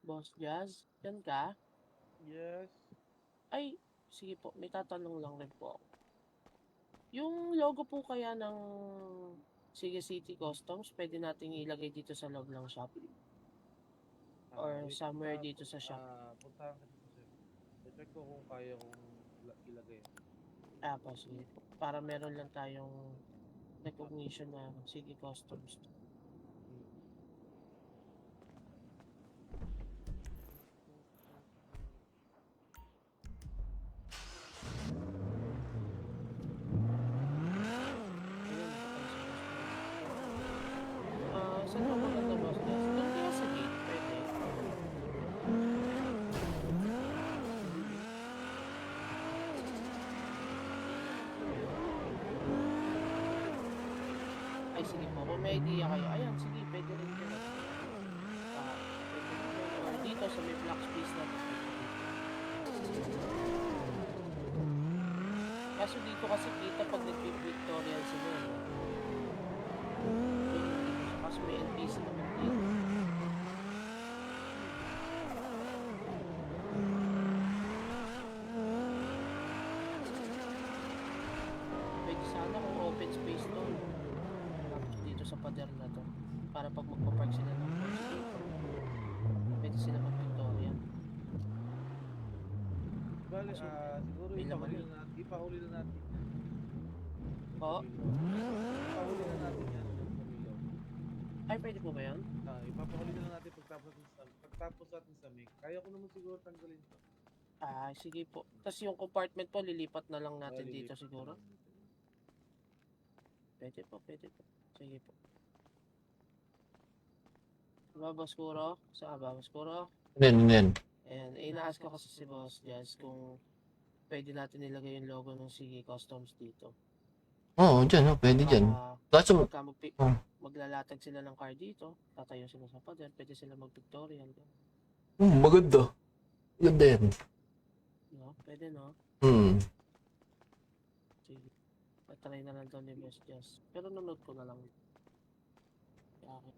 Boss Jazz, yan ka? Yes. Ay, sige po, may tatanong lang rin po ako. Yung logo po kaya ng Sige City Customs, pwede nating ilagay dito sa loob ng shop? Or Wait, somewhere dito sa shop? puntahan ka dito, sir. I-check ko kung kaya kong ilagay. Ah, po, sige po. Para meron lang tayong recognition na Sige Customs. Hmm. Saan ba maganda, Boss Jazz? Doon kaya sa gate, pwede? Ay, sige po. Kung may idea kayo, ayan, sige, pwede rin yun. Pwede rin yun. Or dito sa may black space na to. Kaso dito kasi kita pag nag-Victorial sila. Kaso may NPC naman dito. Pwede sana kung open space to. Tapos dito sa pader na to. Para pag magpapark sila ng coach dito, pwede sila mag-Victorial. Bale, siguro May laman ipahuli na natin yan. Po? Ipahuli na natin yan. Ay, pwede po ba yan? Ipapahuli na natin pagtapos natin sa make. Kaya ko naman siguro tanggalin to. Sige po. Tapos yung compartment po, lilipat na lang natin dito siguro. Pwede po, pwede po. Sige po. Babas Kuro? Saan Babas Kuro? Yan. And ina-ask ko kasi si Boss Jazz kung pwede natin nilagay yung logo ng Sige Customs dito. Oo, dyan. Pwede dyan. Kaso, Pagka maglalatag sila ng car dito, tatayo sila sa pader, pwede sila mag-Victorial. maganda. Ganda yan. No? Pwede, no? Sige. Patry na lang daw ni Boss Jazz. Pero nanood ko na lang. Okay.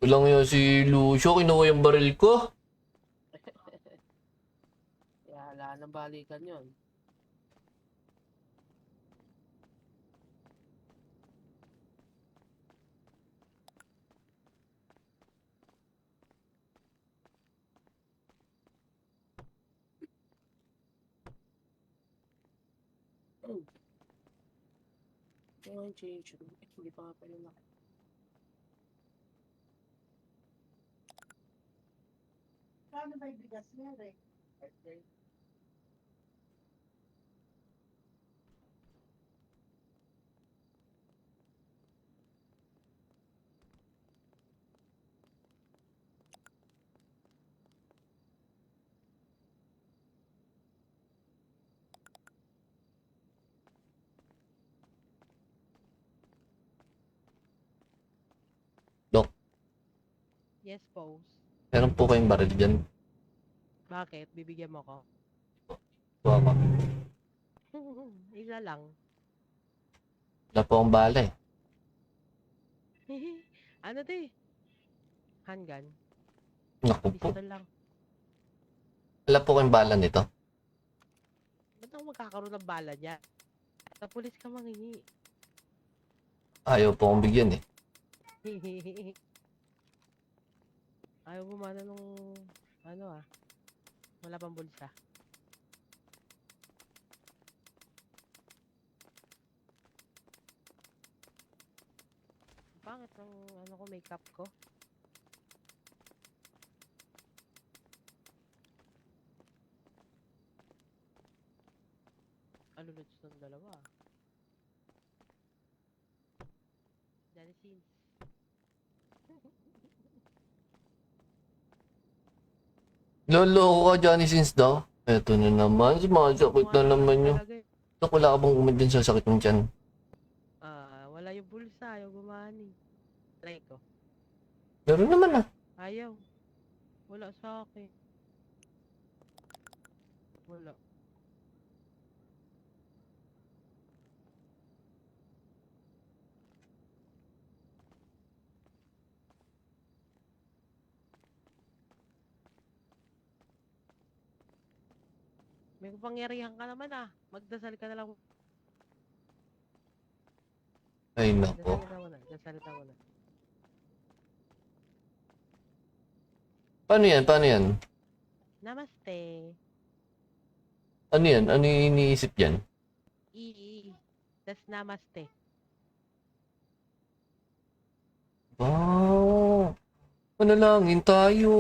Walang yun si Lucio, kinuha yung baril ko. Kaya wala nang balikan yun. Change. Hindi pa nga pala na. Paano ba yung bigas niya, Rek? Dok, Yes, pose. meron po kayong baril dyan. Bakit? Bibigyan mo ko? Tuwa ka. Isa lang. Wala po akong bala eh. Ano to eh? Handgun. Naku po. Pistol lang. Wala po kayong bala nito. Ba't ako magkakaroon ng bala niya? Sa pulis ka mangingi. Ayaw po akong bigyan eh. Ayaw gumana nung wala pang bulsa. Bakit ang ko makeup ko? Alulod ng dalawa. Dali scenes. Lolo ka, Johnny Sins daw. Eto na naman, sumasakit na naman yun. Dok, wala ka bang umad sa sakit ng tiyan? Wala yung bulsa, ayaw gumani. Try ko. Meron naman ah. Ayaw. Wala sa akin. Wala. May kapangyarihan ka naman ah. Magdasal ka na lang. Ay, nako. Dasal ka muna. Dasal ka muna. Paano yan? Paano yan? Namaste. Ano yan? Ano yung iniisip yan? Tas namaste. Wow! Manalangin tayo.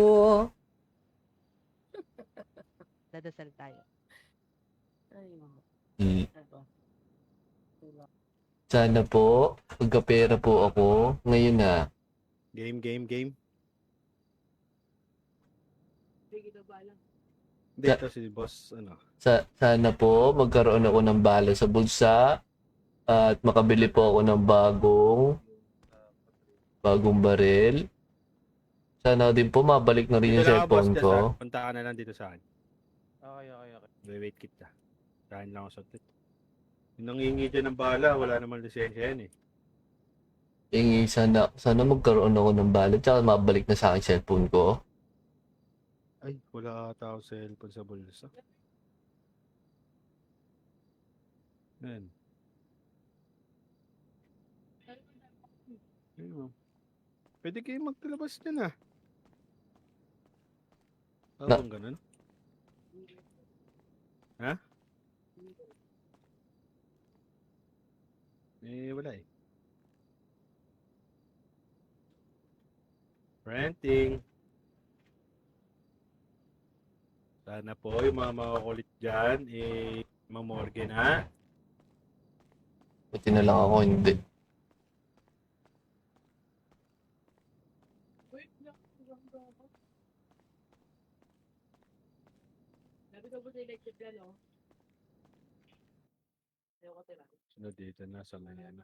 Dadasal tayo. Ay, Hmm. ano. Wala. Sana po, pagkapera po ako, ngayon na. Game. Hindi, Ja- ito si boss, ano. Sana po, magkaroon ako ng bala sa bulsa at makabili po ako ng bagong baril. Sana din po mabalik na rin yung Dito lang ako, boss, cellphone dyan ko. sa- Punta ka na lang dito sa akin. Okay. Wait kita. Kain lang ako sa tit. Yung nangingi dyan ng bala, wala naman lisensya yan eh. Sana magkaroon ako ng bala at mabalik na sa akin cellphone ko. Ay, wala ata ako cellphone sa bulsa. Yan. Ayun. Pwede kayo magtalabas dyan ah. Na- Bang ganun? Ha? Wala eh. Renting. Sana po yung mga makukulit dyan, mamorgue na. Buti na lang ako hindi. Sino dito na sa Mayana?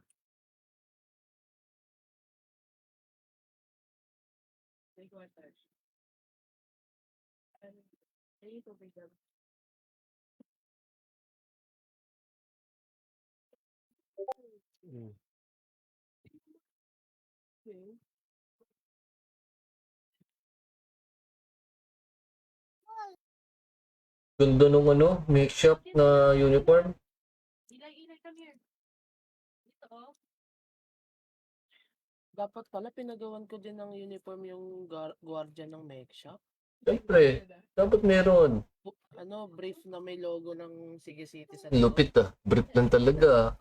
Mm. Ganda nung makeup na uniform. Dapat pala pinagawan ko din ng uniform yung guardian ng mech shop. Siyempre, dapat meron. Brief na may logo ng Sige City sa Lupit ah. Brief lang talaga.